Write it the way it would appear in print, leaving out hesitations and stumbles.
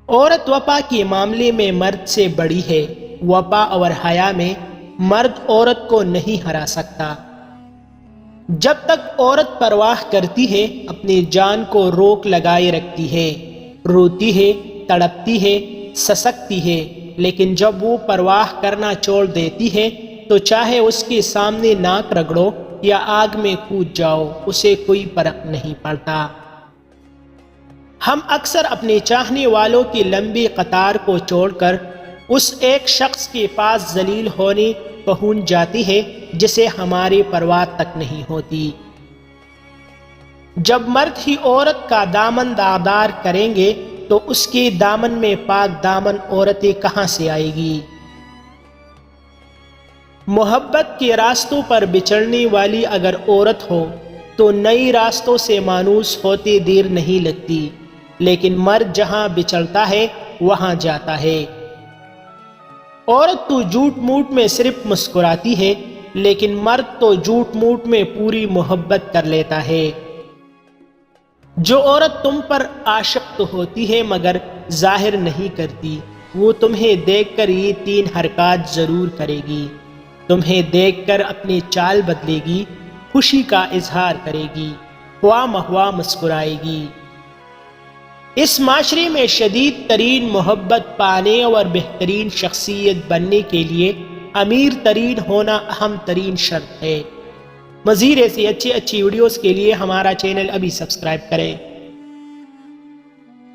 عورت وفا کے معاملے میں مرد سے بڑی ہے، وفا اور حیا میں مرد عورت کو نہیں ہرا سکتا۔ جب تک عورت پرواہ کرتی ہے، اپنی جان کو روک لگائے رکھتی ہے، روتی ہے، تڑپتی ہے، سسکتی ہے، لیکن جب وہ پرواہ کرنا چھوڑ دیتی ہے تو چاہے اس کے سامنے ناک رگڑو یا آگ میں کود جاؤ، اسے کوئی فرق نہیں پڑتا۔ ہم اکثر اپنے چاہنے والوں کی لمبی قطار کو چھوڑ کر اس ایک شخص کے پاس ذلیل ہونے پہنچ جاتی ہے جسے ہماری پرواہ تک نہیں ہوتی۔ جب مرد ہی عورت کا دامن داغدار کریں گے تو اس کے دامن میں پاک دامن عورتیں کہاں سے آئے گی؟ محبت کے راستوں پر بچڑنے والی اگر عورت ہو تو نئی راستوں سے مانوس ہوتے دیر نہیں لگتی، لیکن مرد جہاں بچڑتا ہے وہاں جاتا ہے۔ عورت تو جھوٹ موٹ میں صرف مسکراتی ہے، لیکن مرد تو جھوٹ موٹ میں پوری محبت کر لیتا ہے۔ جو عورت تم پر عاشق تو ہوتی ہے مگر ظاہر نہیں کرتی، وہ تمہیں دیکھ کر یہ 3 حرکات ضرور کرے گی۔ تمہیں دیکھ کر اپنی چال بدلے گی، خوشی کا اظہار کرے گی، خواہ مخواہ مسکرائے گی۔ اس معاشرے میں شدید ترین محبت پانے اور بہترین شخصیت بننے کے لیے امیر ترین ہونا اہم ترین شرط ہے۔ مزید ایسی اچھی ویڈیوز کے لیے ہمارا چینل ابھی سبسکرائب کریں۔